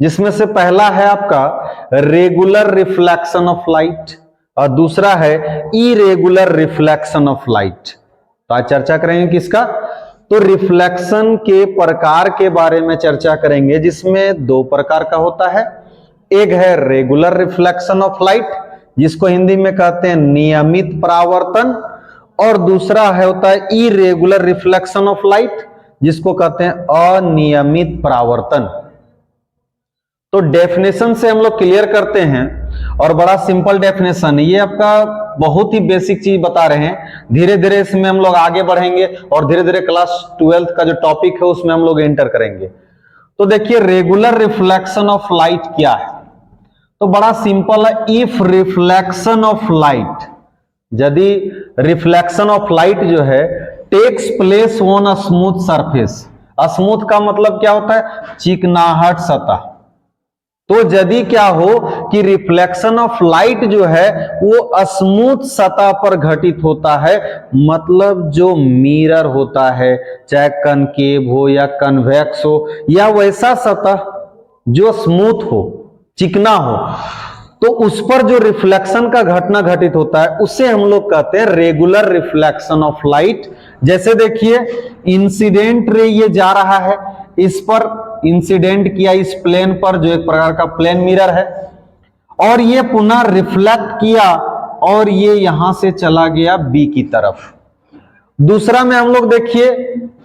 जिसमें से पहला है आपका रेगुलर रिफ्लेक्शन ऑफ लाइट और दूसरा है इरेगुलर रिफ्लेक्शन ऑफ लाइट। तो आज चर्चा करेंगे किसका? तो रिफ्लेक्शन के प्रकार के बारे में चर्चा करेंगे, जिसमें दो प्रकार का होता है। एक है रेगुलर रिफ्लेक्शन ऑफ लाइट, जिसको हिंदी में कहते हैं नियमित परावर्तन, और दूसरा है होता है इरेगुलर रिफ्लेक्शन ऑफ लाइट, जिसको कहते हैं अनियमित परावर्तन। तो डेफिनेशन से हम लोग क्लियर करते हैं, और बड़ा सिंपल डेफिनेशन, ये आपका बहुत ही बेसिक चीज बता रहे हैं। धीरे धीरे इसमें हम लोग आगे बढ़ेंगे और धीरे धीरे क्लास 12th का जो टॉपिक है उसमें हम लोग एंटर करेंगे। तो देखिए रेगुलर रिफ्लेक्शन ऑफ लाइट क्या है? तो बड़ा सिंपल है, इफ रिफ्लेक्शन ऑफ लाइट, यदि रिफ्लेक्शन ऑफ लाइट जो है takes place on a smooth surface. Smooth का मतलब क्या होता है? चिकनाहट सतह। तो यदि क्या हो कि रिफ्लेक्शन ऑफ लाइट जो है वो स्मूथ सतह पर घटित होता है, मतलब जो मिरर होता है, चाहे कनकेव हो या कन्वेक्स हो या वैसा सतह जो स्मूथ हो, चिकना हो, तो उस पर जो रिफ्लेक्शन का घटना घटित होता है उसे हम लोग कहते हैं रेगुलर रिफ्लेक्शन ऑफ लाइट। जैसे देखिए इंसिडेंट रे ये जा रहा है, इस पर इंसिडेंट किया इस प्लेन पर, जो एक प्रकार का प्लेन मिरर है, और ये पुनः रिफ्लेक्ट किया और ये यहां से चला गया बी की तरफ। दूसरा में हम लोग देखिए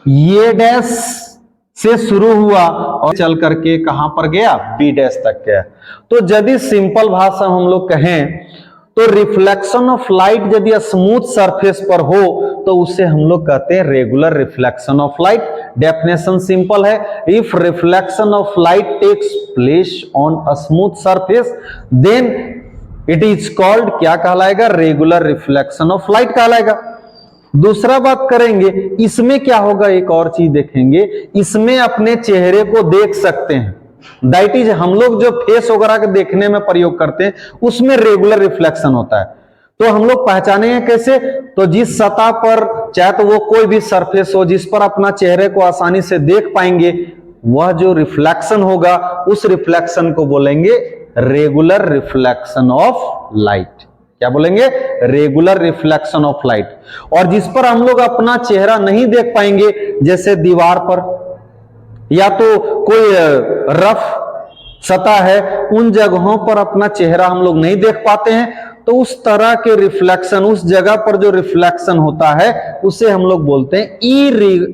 ये डैश से शुरू हुआ और चल करके कहां पर गया? बी डैश तक गया। तो यदि सिंपल भाषा हम लोग कहें तो रिफ्लेक्शन ऑफ लाइट यदि स्मूथ सरफेस पर हो तो उसे हम लोग कहते हैं regular reflection of light. Definition simple है, if reflection of light takes place on a smooth surface then it is called, क्या कहलाएगा? रेगुलर रिफ्लेक्शन ऑफ लाइट कहलाएगा। दूसरा बात करेंगे, इसमें क्या होगा, एक और चीज देखेंगे, इसमें अपने चेहरे को देख सकते हैं। दैट इज हम लोग जो फेस वगैरह के देखने में प्रयोग करते हैं उसमें रेगुलर रिफ्लेक्शन होता है। तो हम लोग पहचानेंगे कैसे? तो जिस सतह पर, चाहे तो वो कोई भी सरफेस हो, जिस पर अपना चेहरे को आसानी से देख पाएंगे, वह जो रिफ्लेक्शन होगा उस रिफ्लेक्शन को बोलेंगे रेगुलर रिफ्लेक्शन ऑफ लाइट। क्या बोलेंगे? Regular reflection of light. और जिस पर हम लोग अपना चेहरा नहीं देख पाएंगे, जैसे दीवार पर या तो कोई रफ सतह है, उन जगहों पर अपना चेहरा हम लोग नहीं देख पाते हैं, तो उस तरह के रिफ्लेक्शन, उस जगह पर जो रिफ्लेक्शन होता है उसे हम लोग बोलते हैं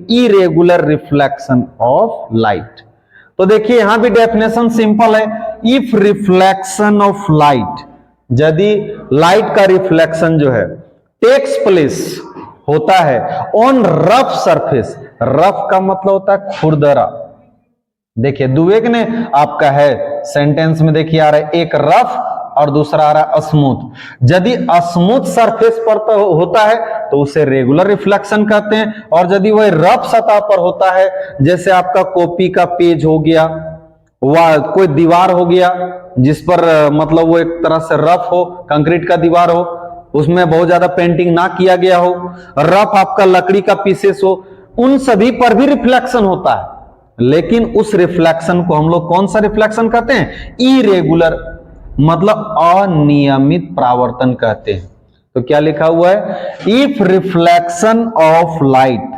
इरेगुलर रिफ्लेक्शन ऑफ लाइट। तो देखिए यहां भी डेफिनेशन सिंपल है, इफ रिफ्लेक्शन ऑफ लाइट, यदि लाइट का रिफ्लेक्शन जो है टेक्स प्लेस होता है ऑन रफ सरफेस, रफ का मतलब होता है खुरदरा। देखिए दुवेग ने आपका है सेंटेंस में देखिए आ रहा है, एक रफ और दूसरा आ रहा है स्मूथ। यदि स्मूथ सरफेस पर तो होता है तो उसे रेगुलर रिफ्लेक्शन कहते हैं, और यदि वह रफ सतह पर होता है, जैसे आपका कॉपी का पेज हो गया, वह कोई दीवार हो गया जिस पर मतलब वो एक तरह से रफ हो, कंक्रीट का दीवार हो, उसमें बहुत ज्यादा पेंटिंग ना किया गया हो, रफ आपका लकड़ी का पीसेस हो, उन सभी पर भी रिफ्लेक्शन होता है। लेकिन उस रिफ्लेक्शन को हम लोग कौन सा रिफ्लेक्शन कहते हैं? इरेगुलर, मतलब अनियमित परावर्तन कहते हैं। तो क्या लिखा हुआ है? इफ रिफ्लेक्शन ऑफ लाइट,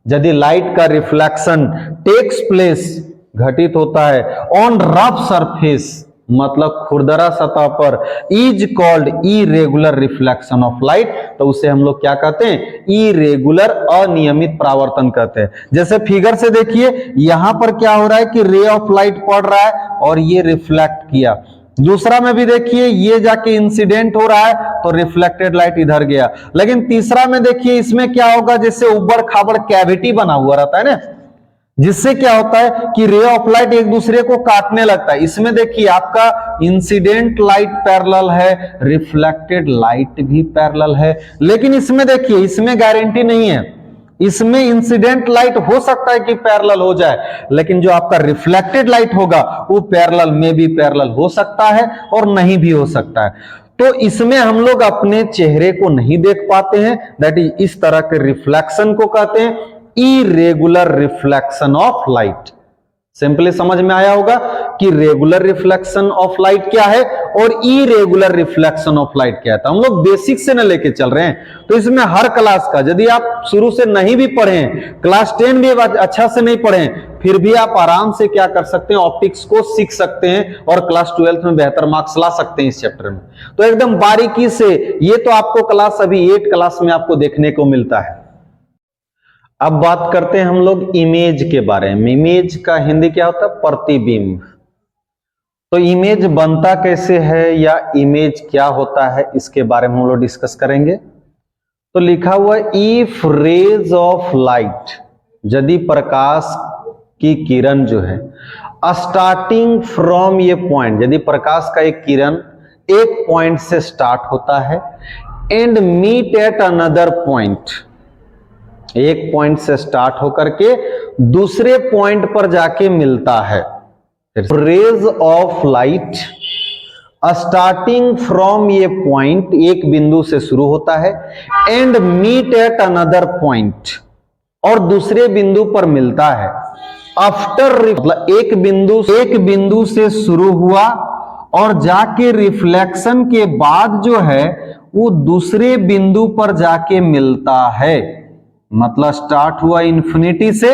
यदि लाइट का रिफ्लेक्शन टेक्स प्लेस, घटित होता है, ऑन रफ सरफेस, मतलब खुरदरा सतह पर, is called irregular reflection of light. तो उसे हम लोग क्या कहते हैं? इरेगुलर, अनियमित परावर्तन कहते हैं। जैसे फिगर से देखिए यहां पर क्या हो रहा है कि रे ऑफ लाइट पड़ रहा है और ये रिफ्लेक्ट किया। दूसरा में भी देखिए ये जाके इंसिडेंट हो रहा है तो रिफ्लेक्टेड लाइट इधर गया। लेकिन तीसरा में देखिए इसमें क्या होगा, जैसे उबड़ खाबड़ कैविटी बना हुआ रहता है ना, जिससे क्या होता है कि रे ऑफ लाइट एक दूसरे को काटने लगता है। इसमें देखिए आपका इंसिडेंट लाइट पैरेलल है, रिफ्लेक्टेड लाइट भी पैरेलल है। लेकिन इसमें देखिए इसमें गारंटी नहीं है, इसमें इंसिडेंट लाइट हो सकता है कि पैरेलल हो जाए, लेकिन जो आपका रिफ्लेक्टेड लाइट होगा वो पैरेलल में भी पैरेलल हो सकता है और नहीं भी हो सकता है। तो इसमें हम लोग अपने चेहरे को नहीं देख पाते हैं, दैट इज इस तरह के रिफ्लेक्शन को कहते हैं irregular reflection of light. Simply समझ में आया होगा कि रेगुलर रिफ्लेक्शन ऑफ लाइट क्या है और इरेगुलर रिफ्लेक्शन ऑफ लाइट क्या है। तो हम लोग बेसिक से न लेके चल रहे हैं, तो इसमें हर क्लास का, यदि आप शुरू से नहीं भी पढ़े, क्लास 10 भी अच्छा से नहीं पढ़े, फिर भी आप आराम से क्या कर सकते हैं, ऑप्टिक्स को सीख सकते हैं और क्लास 12 में बेहतर मार्क्स ला सकते हैं इस चैप्टर में। तो एकदम बारीकी से, ये तो आपको क्लास अभी 8 क्लास में आपको देखने को मिलता है। अब बात करते हैं हम लोग इमेज के बारे में। इमेज का हिंदी क्या होता है, प्रतिबिंब। तो इमेज बनता कैसे है या इमेज क्या होता है, इसके बारे में हम लोग डिस्कस करेंगे। तो लिखा हुआ इफ रेज ऑफ लाइट, यदि प्रकाश की किरण जो है स्टार्टिंग फ्रॉम ये पॉइंट, यदि प्रकाश का एक किरण एक पॉइंट से स्टार्ट होता है and meet at another point, एक पॉइंट से स्टार्ट होकर के दूसरे पॉइंट पर जाके मिलता है। Rays of light starting from ये पॉइंट, एक बिंदु से शुरू होता है, and meet at another point, और दूसरे बिंदु पर मिलता है। आफ्टर, मतलब एक बिंदु से शुरू हुआ और जाके रिफ्लेक्शन के बाद जो है वो दूसरे बिंदु पर जाके मिलता है। मतलब स्टार्ट हुआ इंफिनिटी से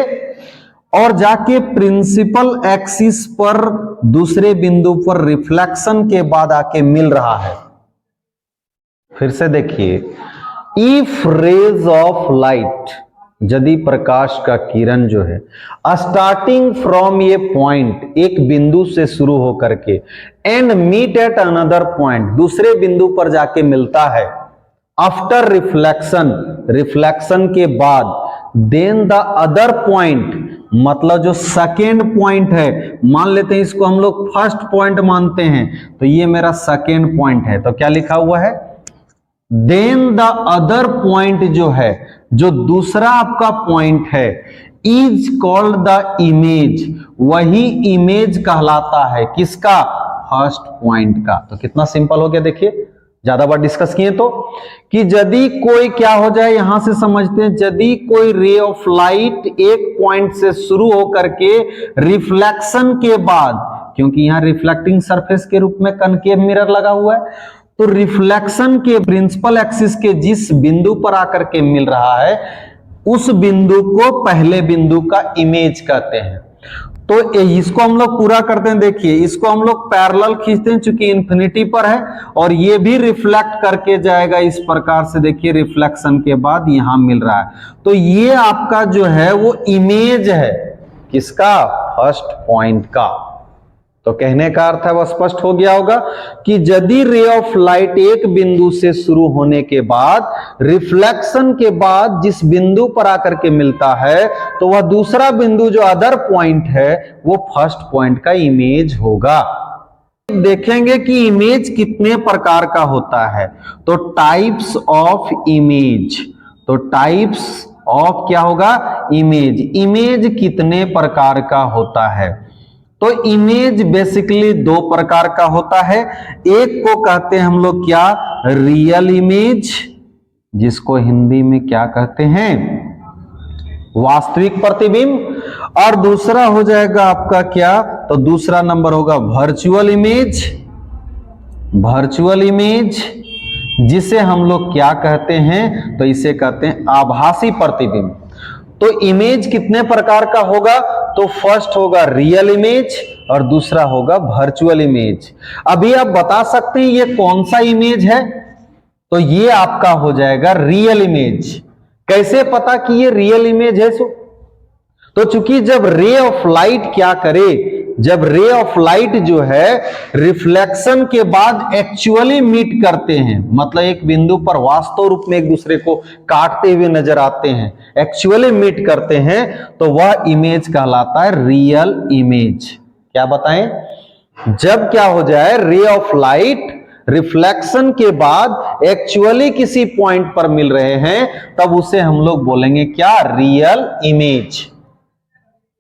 और जाके प्रिंसिपल एक्सिस पर दूसरे बिंदु पर रिफ्लेक्शन के बाद आके मिल रहा है। फिर से देखिए, इफ रेज ऑफ लाइट, यदि प्रकाश का किरण जो है स्टार्टिंग फ्रॉम ये पॉइंट, एक बिंदु से शुरू होकर के, and meet at another point, दूसरे बिंदु पर जाके मिलता है। आफ्टर रिफ्लेक्शन, रिफ्लेक्शन के बाद, देन द अदर पॉइंट, मतलब जो सेकेंड पॉइंट है, मान लेते हैं इसको हम लोग फर्स्ट पॉइंट मानते हैं, तो ये मेरा सेकेंड पॉइंट है। तो क्या लिखा हुआ है, देन द अदर पॉइंट जो है, जो दूसरा आपका पॉइंट है, इज कॉल्ड द इमेज, वही इमेज कहलाता है। किसका, फर्स्ट पॉइंट का। तो कितना सिंपल हो गया, देखिए ज्यादा बार डिस्कस किए तो, कि यदि कोई क्या हो जाए, यहां से समझते हैं, यदि कोई रे ऑफ लाइट एक पॉइंट से शुरू होकर के रिफ्लेक्शन के बाद, क्योंकि यहां रिफ्लेक्टिंग सरफेस के रूप में कनकेव मिरर लगा हुआ है, तो रिफ्लेक्शन के प्रिंसिपल एक्सिस के जिस बिंदु पर आकर के मिल रहा है, उस बिंदु को पहले बिंदु का इमेज कहते हैं। तो इसको हम लोग पूरा करते हैं। देखिए, इसको हम लोग पैरेलल खींचते हैं, चूंकि इंफिनिटी पर है, और ये भी रिफ्लेक्ट करके जाएगा इस प्रकार से। देखिए, रिफ्लेक्शन के बाद यहां मिल रहा है, तो ये आपका जो है वो इमेज है। किसका, फर्स्ट पॉइंट का। तो कहने का अर्थ है, वह स्पष्ट हो गया होगा कि यदि रे ऑफ लाइट एक बिंदु से शुरू होने के बाद रिफ्लेक्शन के बाद जिस बिंदु पर आकर के मिलता है, तो वह दूसरा बिंदु जो अदर पॉइंट है वो फर्स्ट पॉइंट का इमेज होगा। देखेंगे कि इमेज कितने प्रकार का होता है। तो टाइप्स ऑफ इमेज, तो टाइप्स ऑफ क्या होगा, इमेज। इमेज कितने प्रकार का होता है, तो इमेज बेसिकली दो प्रकार का होता है। एक को कहते हैं हम लोग क्या, रियल इमेज, जिसको हिंदी में क्या कहते हैं, वास्तविक प्रतिबिंब, और दूसरा हो जाएगा आपका क्या, तो दूसरा नंबर होगा वर्चुअल इमेज। वर्चुअल इमेज जिसे हम लोग क्या कहते हैं, तो इसे कहते हैं आभासी प्रतिबिंब। तो इमेज कितने प्रकार का होगा, तो फर्स्ट होगा रियल इमेज और दूसरा होगा वर्चुअल इमेज। अभी आप बता सकते हैं ये कौन सा इमेज है, तो ये आपका हो जाएगा रियल इमेज। कैसे पता कि ये रियल इमेज है, तो चूंकि जब रे ऑफ लाइट क्या करे, जब रे ऑफ लाइट जो है रिफ्लेक्शन के बाद एक्चुअली मीट करते हैं, मतलब एक बिंदु पर वास्तव रूप में एक दूसरे को काटते हुए नजर आते हैं, एक्चुअली मीट करते हैं, तो वह इमेज कहलाता है रियल इमेज। क्या बताएं, जब क्या हो जाए, रे ऑफ लाइट रिफ्लेक्शन के बाद एक्चुअली किसी पॉइंट पर मिल रहे हैं, तब उसे हम लोग बोलेंगे क्या, रियल इमेज।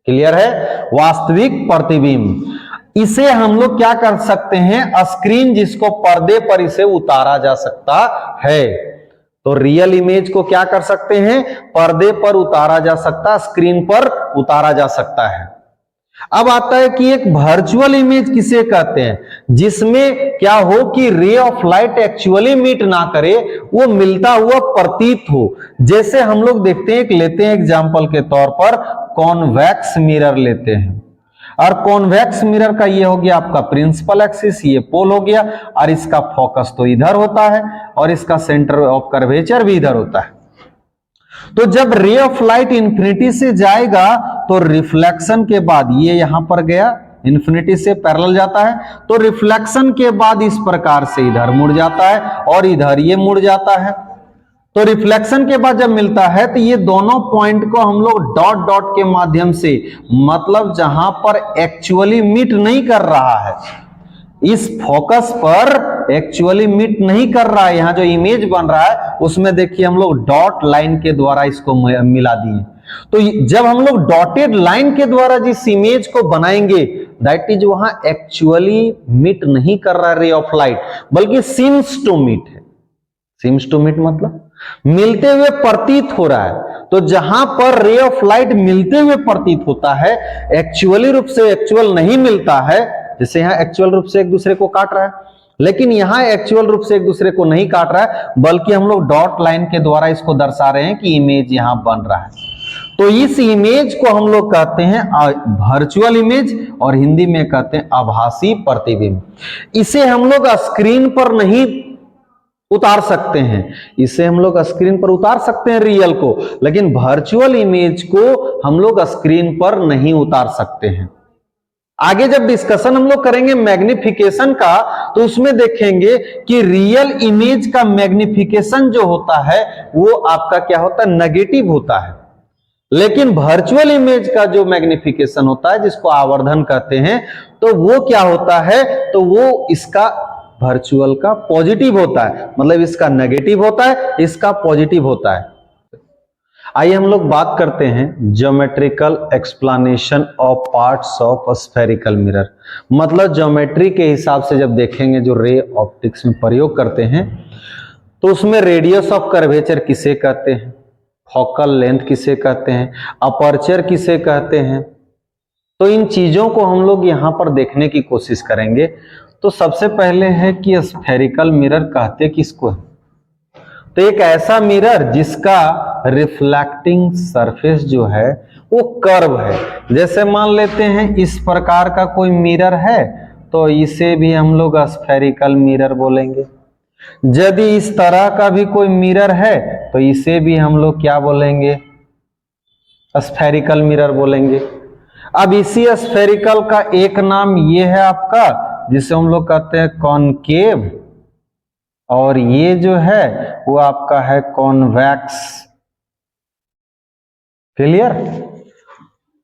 क्लियर है, वास्तविक प्रतिबिंब। इसे हम लोग क्या कर सकते हैं, स्क्रीन, जिसको पर्दे पर इसे उतारा जा सकता है। तो रियल इमेज को क्या कर सकते हैं, पर्दे पर उतारा जा सकता, स्क्रीन पर उतारा जा सकता है। अब आता है कि एक वर्चुअल इमेज किसे कहते हैं, जिसमें क्या हो कि ray of light actually meet ना करे, वो मिलता हुआ प्रतीत हो। जैसे हम लोग देखते हैं, लेते हैं एग्जांपल के तौर पर कॉन्वेक्स मिरर लेते हैं, और कॉन्वेक्स मिरर का ये हो गया आपका प्रिंसिपल एक्सिस, ये पोल हो गया, और इसका फोकस तो इधर होता है और इसका सेंटर ऑफ कर्वेचर भी इधर होता है। तो जब रे ऑफ लाइट इंफिनिटी से जाएगा तो रिफ्लेक्शन के बाद ये यहां पर गया, इंफिनिटी से पैरेलल जाता है, तो रिफ्लेक्शन के बाद इस प्रकार से इधर मुड़ जाता है और इधर ये मुड़ जाता है। तो रिफ्लेक्शन के बाद जब मिलता है तो ये दोनों पॉइंट को हम लोग डॉट डॉट के माध्यम से, मतलब जहां पर एक्चुअली मीट नहीं कर रहा है, इस फोकस पर एक्चुअली मीट नहीं कर रहा है, यहां जो इमेज बन रहा है उसमें देखिए हम लोग डॉट लाइन के द्वारा इसको मिला दिए। तो जब हम लोग डॉटेड लाइन के द्वारा जिस इमेज को बनाएंगे, दैट इज वहां एक्चुअली मीट नहीं कर रहा है रे ऑफ लाइट, बल्कि सीम्स टू मीट है। सीम्स टू मीट मतलब मिलते हुए प्रतीत हो रहा है। तो जहां पर रे ऑफ लाइट मिलते हुए प्रतीत होता है, एक्चुअली रूप से एक्चुअल नहीं मिलता है, जैसे यहां एक्चुअल रूप से एक दूसरे को काट रहा है, लेकिन यहां एक्चुअल रूप से एक दूसरे को नहीं काट रहा है, बल्कि हम लोग डॉट लाइन के द्वारा इसको दर्शा रहे हैं कि इमेज यहां बन रहा है। तो इस इमेज को हम लोग कहते हैं वर्चुअल इमेज, और हिंदी में कहते हैं आभासी प्रतिबिंब। इसे हम लोग स्क्रीन पर नहीं उतार सकते हैं, इसे हम लोग स्क्रीन पर उतार सकते हैं रियल को, लेकिन वर्चुअल इमेज को हम लोग स्क्रीन पर नहीं उतार सकते हैं। आगे जब डिस्कशन हम लोग करेंगे मैग्निफिकेशन का, तो उसमें देखेंगे कि रियल इमेज का मैग्निफिकेशन जो होता है वो आपका क्या होता है, नेगेटिव होता है, लेकिन वर्चुअल इमेज का जो मैग्निफिकेशन होता है, जिसको आवर्धन कहते हैं, तो वो क्या होता है, तो वो इसका वर्चुअल का पॉजिटिव होता है, मतलब इसका नेगेटिव होता है, इसका पॉजिटिव होता है। आइए हम लोग बात करते हैं geometrical explanation of parts of spherical mirror. मतलब ज्योमेट्री के हिसाब से जब देखेंगे जो रे ऑप्टिक्स में प्रयोग करते हैं, तो उसमें रेडियस ऑफ कर्वेचर किसे कहते हैं, फोकल लेंथ किसे कहते हैं, अपर्चर किसे कहते हैं, तो इन चीजों को हम लोग यहां पर देखने की कोशिश करेंगे। तो सबसे पहले है कि स्फेरिकल मिरर कहते किसको है, तो एक ऐसा मिरर जिसका रिफ्लेक्टिंग सरफेस जो है वो कर्व है। जैसे मान लेते हैं इस प्रकार का कोई मिरर है, तो इसे भी हम लोग स्फेरिकल मिरर बोलेंगे। यदि इस तरह का भी कोई मिरर है, तो इसे भी हम लोग क्या बोलेंगे, स्फेरिकल मिरर बोलेंगे। अब इसी स्फेरिकल का एक नाम ये है आपका, जिसे हम लोग कहते हैं कॉनकेव, और ये जो है वो आपका है कॉन्वेक्स। क्लियर?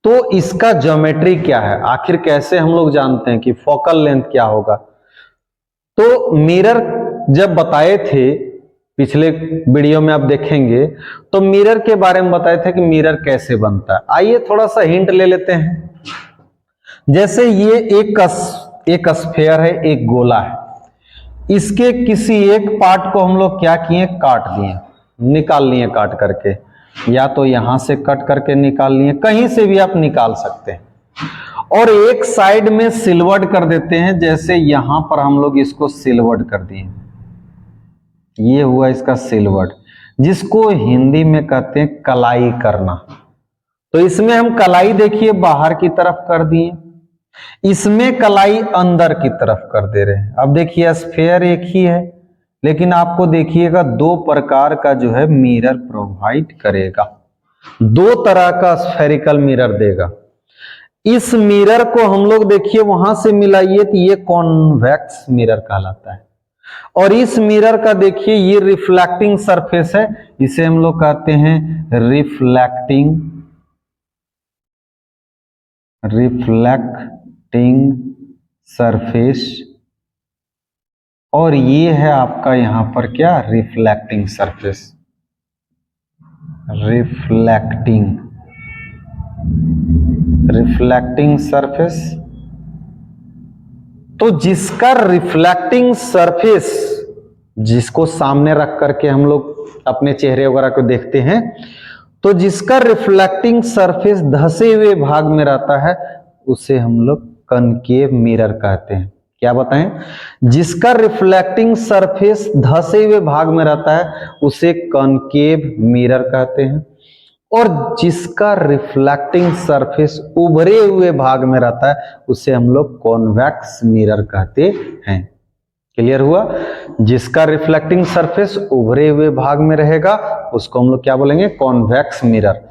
तो इसका ज्योमेट्री क्या है, आखिर कैसे हम लोग जानते हैं कि फोकल लेंथ क्या होगा। तो मिरर जब बताए थे पिछले वीडियो में आप देखेंगे, तो मिरर के बारे में बताए थे कि मिरर कैसे बनता है। आइए थोड़ा सा हिंट ले लेते हैं। जैसे ये एक स्फेयर है, एक गोला है, इसके किसी एक पार्ट को हम लोग क्या किए, काट दिए, निकाल लिए काट करके, या तो यहां से कट करके निकाल लिए, कहीं से भी आप निकाल सकते हैं, और एक साइड में सिल्वर्ड कर देते हैं। जैसे यहां पर हम लोग इसको सिल्वर्ड कर दिए, ये हुआ इसका सिल्वर्ड, जिसको हिंदी में कहते हैं कलाई करना। तो इसमें हम कलाई देखिए बाहर की तरफ कर दिए, इसमें कलाई अंदर की तरफ कर दे रहे हैं। अब देखिए स्फेयर एक ही है, लेकिन आपको देखिएगा दो प्रकार का जो है मिरर प्रोवाइड करेगा, दो तरह का स्फेरिकल मिरर देगा। इस मिरर को हम लोग देखिए वहां से मिलाइए तो ये कॉन्वेक्स मिरर कहलाता है, और इस मिरर का देखिए ये रिफ्लेक्टिंग सरफेस है, इसे हम लोग कहते हैं रिफ्लेक्टिंग सरफेस, और ये है आपका यहां पर क्या, रिफ्लेक्टिंग सरफेस, रिफ्लेक्टिंग सरफेस। तो जिसका रिफ्लेक्टिंग सरफेस, जिसको सामने रख करके हम लोग अपने चेहरे वगैरह को देखते हैं, तो जिसका रिफ्लेक्टिंग सरफेस धसे हुए भाग में रहता है, उसे हम लोग कनकेव मिरर कहते हैं। क्या बताएं? जिसका रिफ्लेक्टिंग सरफेस धसे हुए भाग में रहता है उसे कनकेव मिरर कहते हैं, और जिसका रिफ्लेक्टिंग सरफेस उभरे हुए भाग में रहता है उसे हम लोग कॉन्वेक्स मिरर कहते हैं। क्लियर हुआ? जिसका रिफ्लेक्टिंग सरफेस उभरे हुए भाग में रहेगा उसको हम लोग क्या बोलेंगे? Convex mirror.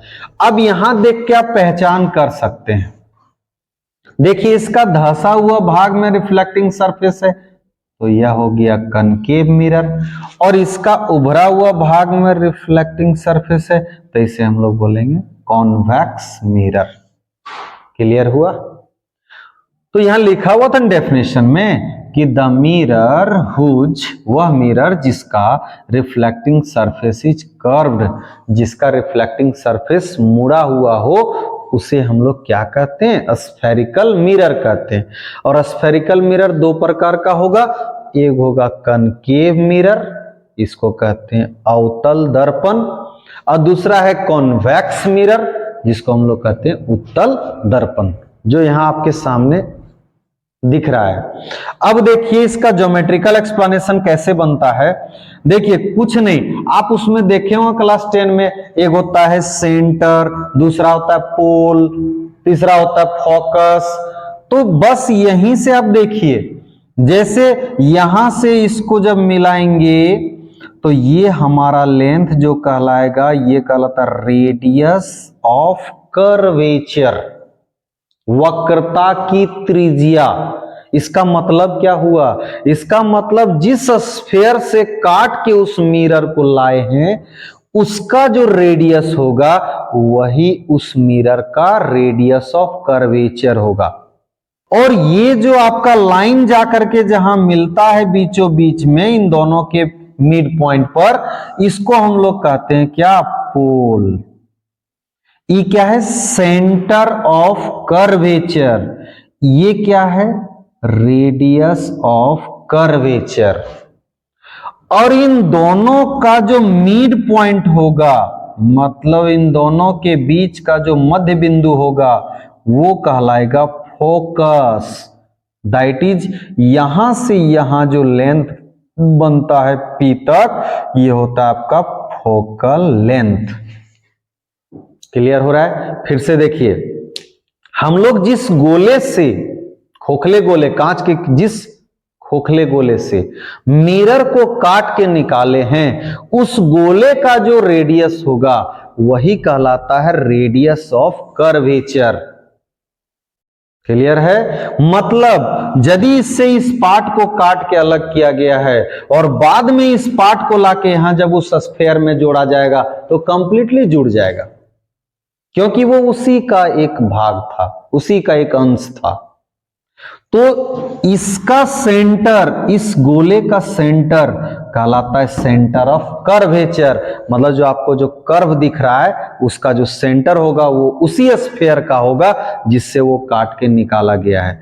अब यहां देख के आप पहचान कर सकते हैं, देखिए इसका धसा हुआ भाग में रिफ्लेक्टिंग सरफेस है तो यह हो गया कनकेव मिरर, और इसका उभरा हुआ भाग में रिफ्लेक्टिंग सरफेस है तो इसे हम लोग बोलेंगे कॉन्वेक्स मिरर। क्लियर हुआ? तो यहां लिखा हुआ था डेफिनेशन में कि द मिरर हुज, वह मिरर जिसका रिफ्लेक्टिंग सरफेस इज कर्व्ड, जिसका रिफ्लेक्टिंग सरफेस मुड़ा हुआ हो उसे हम लोग क्या कहते हैं? स्फेरिकल मिरर कहते हैं। और स्फेरिकल मिरर दो प्रकार का होगा, एक होगा कनकेव मिरर, इसको कहते हैं अवतल दर्पण, और दूसरा है कॉन्वेक्स मिरर जिसको हम लोग कहते हैं उत्तल दर्पण, जो यहां आपके सामने दिख रहा है। अब देखिए इसका ज्योमेट्रिकल एक्सप्लेनेशन कैसे बनता है। देखिए कुछ नहीं, आप उसमें देखे हो क्लास 10 में, एक होता है सेंटर, दूसरा होता है पोल, तीसरा होता है फोकस। तो बस यहीं से आप देखिए, जैसे यहां से इसको जब मिलाएंगे तो ये हमारा लेंथ जो कहलाएगा ये कहलाता है रेडियस ऑफ कर्वेचर, वक्रता की त्रिज्या। इसका मतलब क्या हुआ? इसका मतलब जिस स्फीयर से काट के उस मिरर को लाए हैं उसका जो रेडियस होगा वही उस मिरर का रेडियस ऑफ कर्वेचर होगा। और ये जो आपका लाइन जाकर के जहां मिलता है बीचों बीच में इन दोनों के मिड पॉइंट पर, इसको हम लोग कहते हैं क्या? पोल। ये क्या है? Centre of curvature. ये क्या है? Radius of curvature. और इन दोनों का जो मिड पॉइंट होगा, मतलब इन दोनों के बीच का जो मध्य बिंदु होगा वो कहलाएगा फोकस। दैट इज यहां से यहां जो लेंथ बनता है P तक, ये होता है आपका फोकल लेंथ। क्लियर हो रहा है? फिर से देखिए, हम लोग जिस गोले से, खोखले गोले, कांच के जिस खोखले गोले से मिरर को काट के निकाले हैं उस गोले का जो रेडियस होगा वही कहलाता है रेडियस ऑफ कर्वेचर। क्लियर है? मतलब यदि इससे इस पार्ट को काट के अलग किया गया है और बाद में इस पार्ट को लाके यहां जब उस स्फीयर में जोड़ा जाएगा तो कंप्लीटली जुड़ जाएगा, क्योंकि वो उसी का एक भाग था, उसी का एक अंश था। तो इसका सेंटर, इस गोले का सेंटर कहलाता है सेंटर ऑफ कर्वेचर। मतलब जो आपको जो कर्व दिख रहा है उसका जो सेंटर होगा वो उसी स्फीयर का होगा जिससे वो काट के निकाला गया है।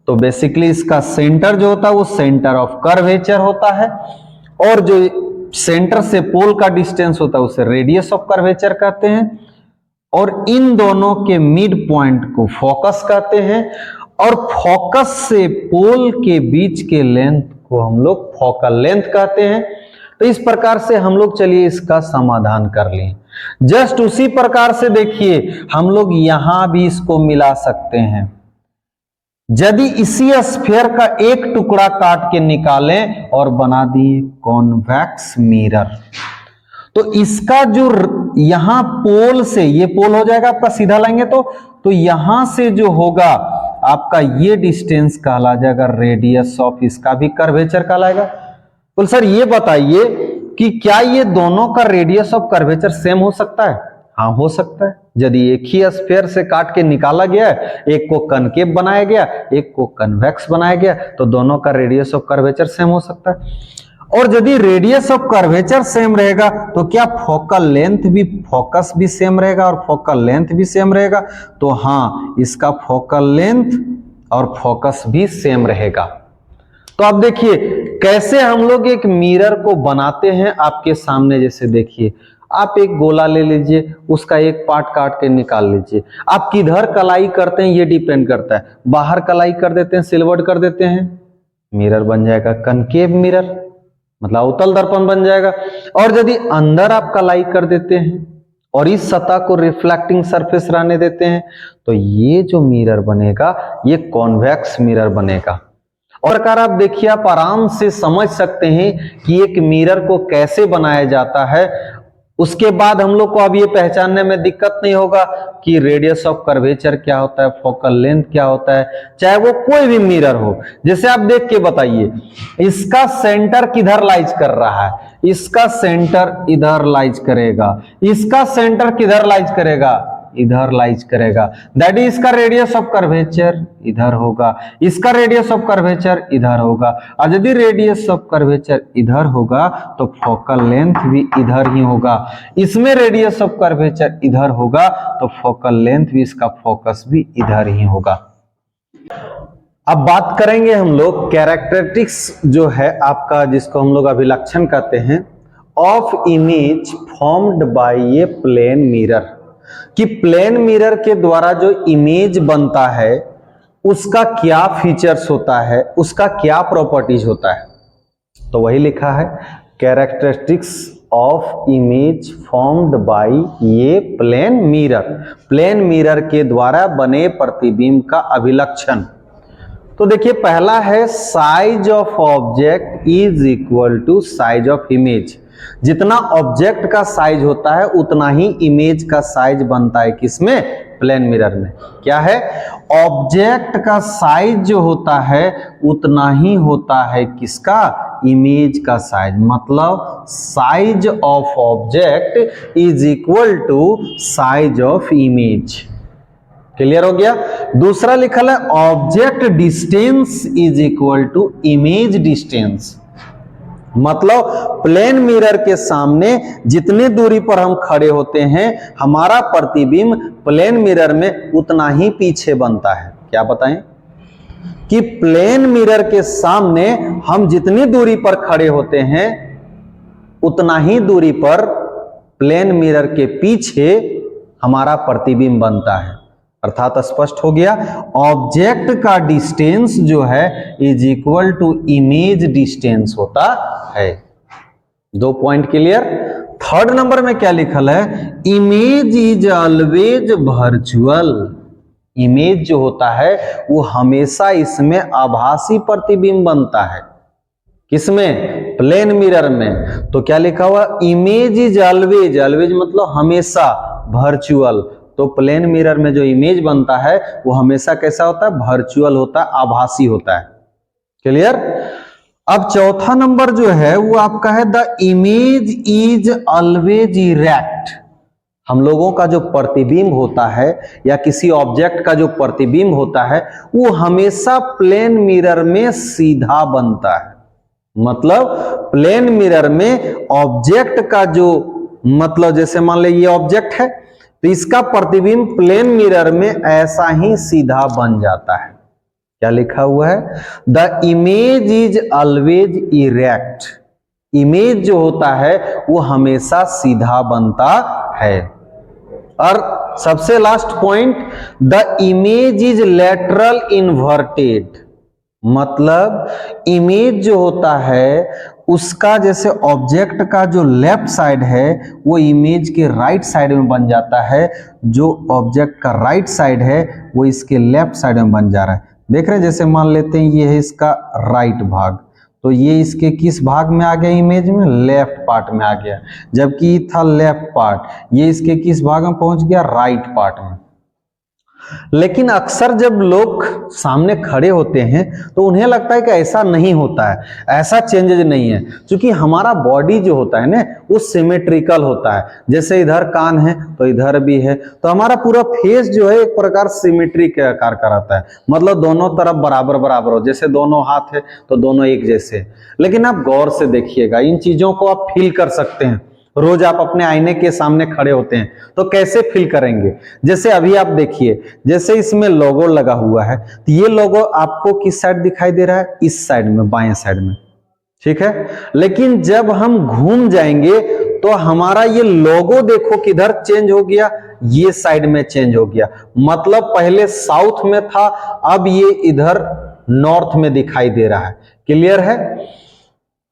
तो बेसिकली इसका सेंटर जो होता है वो सेंटर ऑफ कर्वेचर होता है, और जो सेंटर से पोल का डिस्टेंस होता है उसे रेडियस ऑफ कर्वेचर कहते हैं, और इन दोनों के मिड पॉइंट को फोकस कहते हैं, और फोकस से पोल के बीच के लेंथ को हम लोग फोकल लेंथ कहते हैं। तो इस प्रकार से हम लोग चलिए इसका समाधान कर लें। जस्ट उसी प्रकार से देखिए हम लोग यहां भी इसको मिला सकते हैं। यदि इसी स्फीयर का एक टुकड़ा काट के निकालें और बना दिए कॉन्वेक्स मिरर, तो इसका जो यहां पोल से, ये पोल हो जाएगा आपका, सीधा लाएंगे तो यहां से जो होगा आपका ये डिस्टेंस कहला जाएगा रेडियस ऑफ, इसका भी कर्वेचर कहलाएगा। तो सर ये बताइए कि क्या ये दोनों का रेडियस ऑफ कर्वेचर सेम हो सकता है? हाँ हो सकता है। यदि एक ही स्फीयर से काट के निकाला गया है, एक को कनकेव बनाया गया, एक को कन्वेक्स बनाया गया, तो दोनों का रेडियस ऑफ कर्वेचर सेम हो सकता है। और यदि रेडियस ऑफ कर्वेचर सेम रहेगा तो क्या फोकल लेंथ भी, फोकस भी सेम रहेगा और फोकल लेंथ भी सेम रहेगा? तो हाँ, इसका फोकल लेंथ और फोकस भी सेम रहेगा। तो अब देखिए कैसे हम लोग एक मिरर को बनाते हैं आपके सामने। जैसे देखिए आप एक गोला ले लीजिए, उसका एक पार्ट काट के निकाल लीजिए। आप किधर कलाई करते हैं ये डिपेंड करता है। बाहर कलाई कर देते हैं, सिलवट कर देते हैं, मिरर बन जाएगा कनकेव मिरर, मतलब अवतल दर्पण बन जाएगा। और यदि अंदर आप कलाई कर देते हैं और इस सतह को रिफ्लेक्टिंग सरफेस रहने देते हैं, तो ये जो मिरर बनेगा ये कॉन्वेक्स मिरर बनेगा। और प्रकार आप देखिए, आप आराम से समझ सकते हैं कि एक मिरर को कैसे बनाया जाता है। उसके बाद हम लोग को अब ये पहचानने में दिक्कत नहीं होगा कि रेडियस ऑफ कर्वेचर क्या होता है, फोकल लेंथ क्या होता है, चाहे वो कोई भी मिरर हो। जैसे आप देख के बताइए, इसका सेंटर किधर लाइज कर रहा है, इसका सेंटर इधर लाइज करेगा, इसका सेंटर किधर लाइज करेगा, इधर लाइज करेगा। दैट इज इसका रेडियस ऑफ कर्वेचर इधर होगा, इसका रेडियस ऑफ कर्वेचर इधर होगा। और यदि रेडियस ऑफ कर्वेचर इधर होगा तो फोकल लेंथ भी इधर ही होगा। इसमें रेडियस ऑफ कर्वेचर इधर होगा तो फोकल लेंथ भी, इसका फोकस भी इधर ही होगा। अब बात करेंगे हम लोग कैरेक्टरिस्टिक्स जो है आपका, जिसको हम लोग अभिलक्षण कहते हैं, of image formed by a plane mirror, कि प्लेन मिरर के द्वारा जो इमेज बनता है उसका क्या फीचर्स होता है, उसका क्या प्रॉपर्टीज होता है। तो वही लिखा है, characteristics of image formed bye ये प्लेन मिरर, प्लेन मिरर के द्वारा बने प्रतिबिंब का अभिलक्षण। तो देखिए, पहला है size of object is equal to size of image. जितना ऑब्जेक्ट का साइज होता है उतना ही इमेज का साइज बनता है। किसमें? प्लेन मिरर में। क्या है? ऑब्जेक्ट का साइज जो होता है उतना ही होता है किसका? इमेज का साइज। मतलब size of object is equal to size of image. Clear हो गया? दूसरा लिखल है object distance is equal to image distance. मतलब प्लेन मिरर के सामने जितने दूरी पर हम खड़े होते हैं, हमारा प्रतिबिंब प्लेन मिरर में उतना ही पीछे बनता है। क्या बताएं? कि प्लेन मिरर के सामने हम जितनी दूरी पर खड़े होते हैं उतना ही दूरी पर प्लेन मिरर के पीछे हमारा प्रतिबिंब बनता है। अर्थात स्पष्ट हो गया, ऑब्जेक्ट का डिस्टेंस जो है is equal to image distance होता है। 2 पॉइंट क्लियर। थर्ड नंबर में क्या लिखल है? Image is always virtual. Image जो होता है वो हमेशा इसमें आभासी प्रतिबिंब बनता है। किसमें? प्लेन मिरर में। तो क्या लिखा हुआ? इमेज इज ऑलवेज, ऑलवेज मतलब हमेशा, वर्चुअल। तो प्लेन मिरर में जो इमेज बनता है वो हमेशा कैसा होता है? वर्चुअल होता है, आभासी होता है। क्लियर। अब चौथा नंबर जो है वो आपका है the image is always erect. हम लोगों का जो प्रतिबिंब होता है या किसी ऑब्जेक्ट का जो प्रतिबिंब होता है वो हमेशा प्लेन मिरर में सीधा बनता है। मतलब प्लेन मिरर में ऑब्जेक्ट का जो, मतलब जैसे मान ले ये ऑब्जेक्ट है तो इसका प्रतिबिंब प्लेन मिरर में ऐसा ही सीधा बन जाता है। क्या लिखा हुआ है? The image is always erect. Image जो होता है वो हमेशा सीधा बनता है। और सबसे last point, the image is lateral inverted. मतलब इमेज जो होता है उसका, जैसे ऑब्जेक्ट का जो लेफ्ट साइड है वो इमेज के राइट साइड में बन जाता है, जो ऑब्जेक्ट का राइट साइड है वो इसके लेफ्ट साइड में बन जा रहा है। देख रहे हैं? जैसे मान लेते हैं ये है इसका राइट भाग, तो ये इसके किस भाग में आ गया? इमेज में लेफ्ट पार्ट में आ गया। जबकि था लेफ्ट पार्ट, ये इसके किस भाग में पहुंच गया? राइट पार्ट में। लेकिन अक्सर जब लोग सामने खड़े होते हैं तो उन्हें लगता है कि ऐसा नहीं होता है, ऐसा चेंजेज नहीं है, क्योंकि हमारा बॉडी जो होता है ना वो सिमेट्रिकल होता है। जैसे इधर कान है तो इधर भी है, तो हमारा पूरा फेस जो है एक प्रकार सिमेट्री के आकार का रहता है। मतलब दोनों तरफ बराबर बराबर हो, जैसे दोनों हाथ है तो दोनों एक जैसे। लेकिन आप गौर से देखिएगा, इन चीजों को आप फील कर सकते हैं। रोज आप अपने आईने के सामने खड़े होते हैं तो कैसे फील करेंगे? जैसे अभी आप देखिए, जैसे इसमें लोगो लगा हुआ है तो ये लोगो आपको किस साइड दिखाई दे रहा है? इस साइड में, बाएं साइड में। ठीक है। लेकिन जब हम घूम जाएंगे तो हमारा ये लोगो देखो किधर चेंज हो गया, ये साइड में चेंज हो गया। मतलब पहले साउथ में था, अब ये इधर नॉर्थ में दिखाई दे रहा है। क्लियर है?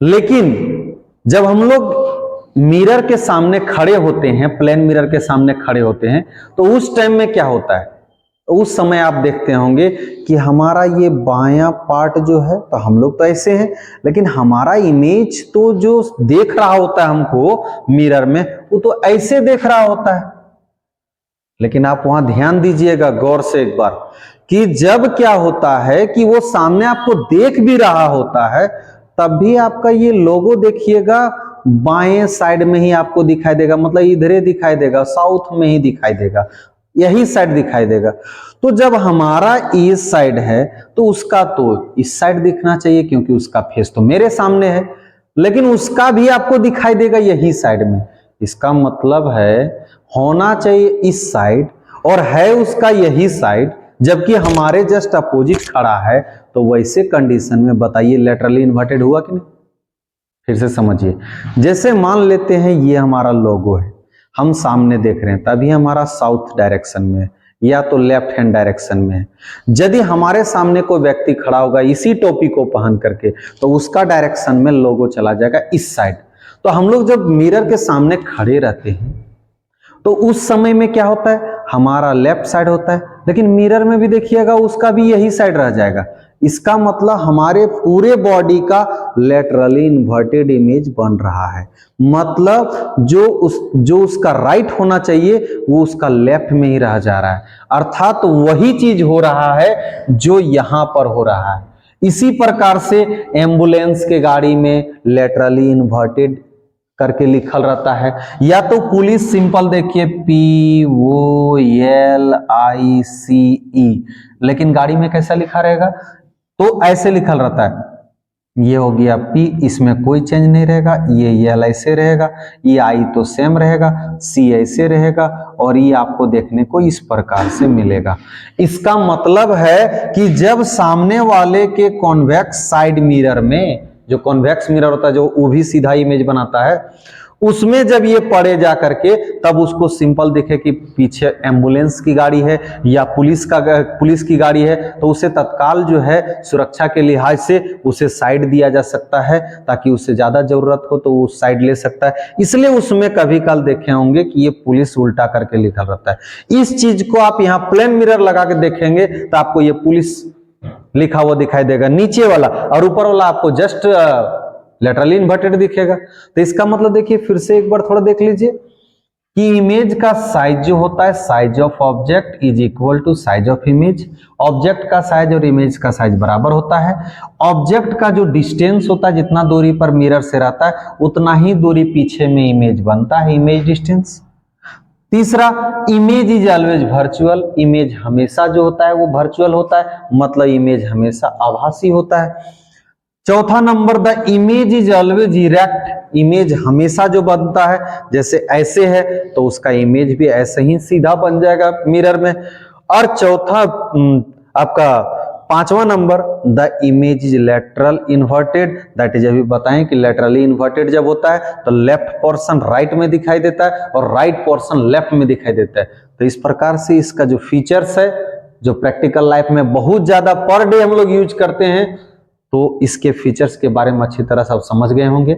लेकिन जब हम लोग मिरर के सामने खड़े होते हैं, प्लेन मिरर के सामने खड़े होते हैं, तो उस टाइम में क्या होता है? उस समय आप देखते होंगे कि हमारा ये बायां पार्ट जो है, तो हम लोग तो ऐसे हैं, लेकिन हमारा इमेज तो जो देख रहा होता है हमको मिरर में, वो तो ऐसे देख रहा होता है। लेकिन आप वहां ध्यान दीजिएगा गौर से एक बार, कि जब क्या होता है कि वो सामने आपको देख भी रहा होता है, तब भी आपका ये लोगो देखिएगा बाएं साइड में ही आपको दिखाई देगा, मतलब इधर ही दिखाई देगा, साउथ में ही दिखाई देगा, यही साइड दिखाई देगा। तो जब हमारा इस साइड है तो उसका तो इस साइड दिखना चाहिए, क्योंकि उसका फेस तो मेरे सामने है, लेकिन उसका भी आपको दिखाई देगा यही साइड में। इसका मतलब है होना चाहिए इस साइड और है उसका यही साइड, जबकि हमारे जस्ट अपोजिट खड़ा है। तो वैसे कंडीशन में बताइए लेटरली इन्वर्टेड हुआ कि नहीं? फिर से समझिए, जैसे मान लेते हैं ये हमारा लोगो है, हम सामने देख रहे हैं, तभी हमारा साउथ डायरेक्शन में है या तो लेफ्ट हैंड डायरेक्शन में है। यदि हमारे सामने कोई व्यक्ति खड़ा होगा इसी टोपी को पहन करके, तो उसका डायरेक्शन में लोगो चला जाएगा इस साइड। तो हम लोग जब मिरर के सामने खड़े रहते हैं तो उस समय में क्या होता है, हमारा लेफ्ट साइड होता है, लेकिन मिरर में भी देखिएगा उसका भी यही साइड रह जाएगा। इसका मतलब हमारे पूरे बॉडी का लेटरली इन्वर्टेड इमेज बन रहा है। मतलब जो उसका राइट होना चाहिए वो उसका लेफ्ट में ही रह जा रहा है, अर्थात वही चीज हो रहा है जो यहां पर हो रहा है। इसी प्रकार से एम्बुलेंस के गाड़ी में लेटरली इन्वर्टेड करके लिखल रहता है, या तो पुलिस सिंपल देखिए POLICE, लेकिन गाड़ी में कैसा लिखा रहेगा, तो ऐसे लिखल रहता है। ये हो गया P, इसमें कोई चेंज नहीं रहेगा, ये L ऐसे रहेगा, ये I तो सेम रहेगा, C ऐसे रहेगा, और ये आपको देखने को इस प्रकार से मिलेगा। इसका मतलब है कि जब सामने वाले के कॉन्वेक्स साइड मिरर में, जो कॉन्वेक्स मिरर होता है जो वो भी सीधा इमेज बनाता है, उसमें जब ये पड़े जा करके, तब उसको सिंपल दिखे कि पीछे एम्बुलेंस की गाड़ी है या पुलिस की गाड़ी है, तो उसे तत्काल जो है सुरक्षा के लिहाज से उसे साइड दिया जा सकता है, ताकि उससे ज्यादा जरूरत हो तो वो साइड ले सकता है। इसलिए उसमें कभी कल देखे होंगे कि ये पुलिस उल्टा करके लिखा रहता है। इस चीज को आप यहाँ प्लेन मिरर लगा के देखेंगे तो आपको ये पुलिस लिखा हुआ दिखाई देगा नीचे वाला, और ऊपर वाला आपको जस्ट लेटरली इन्वर्टेड दिखेगा। तो इसका मतलब देखिए फिर से एक बार थोड़ा देख लीजिए कि इमेज का साइज जो होता है, size of object is equal to size of image. Object का साइज और इमेज का साइज बराबर होता है। ऑब्जेक्ट का जो डिस्टेंस होता है, जितना दूरी पर मिरर से रहता है उतना ही दूरी पीछे में इमेज बनता है, इमेज डिस्टेंस। तीसरा, image is always virtual. Image हमेशा जो होता है वो वर्चुअल होता है, मतलब इमेज हमेशा आभासी होता है। चौथा number, the image is always erect. Image हमेशा जो बनता है, जैसे ऐसे है तो उसका इमेज भी ऐसे ही सीधा बन जाएगा मिरर में। और चौथा आपका पांचवा number, the image is lateral inverted. That is अभी बताएं कि लेटरली इन्वर्टेड जब होता है तो लेफ्ट पोर्शन राइट में दिखाई देता है और राइट पोर्शन लेफ्ट में दिखाई देता है। तो इस प्रकार से इसका जो फीचर्स है, जो प्रैक्टिकल लाइफ में बहुत ज्यादा पर डे हम लोग यूज करते हैं, तो इसके फीचर्स के बारे में अच्छी तरह सब समझ गए होंगे।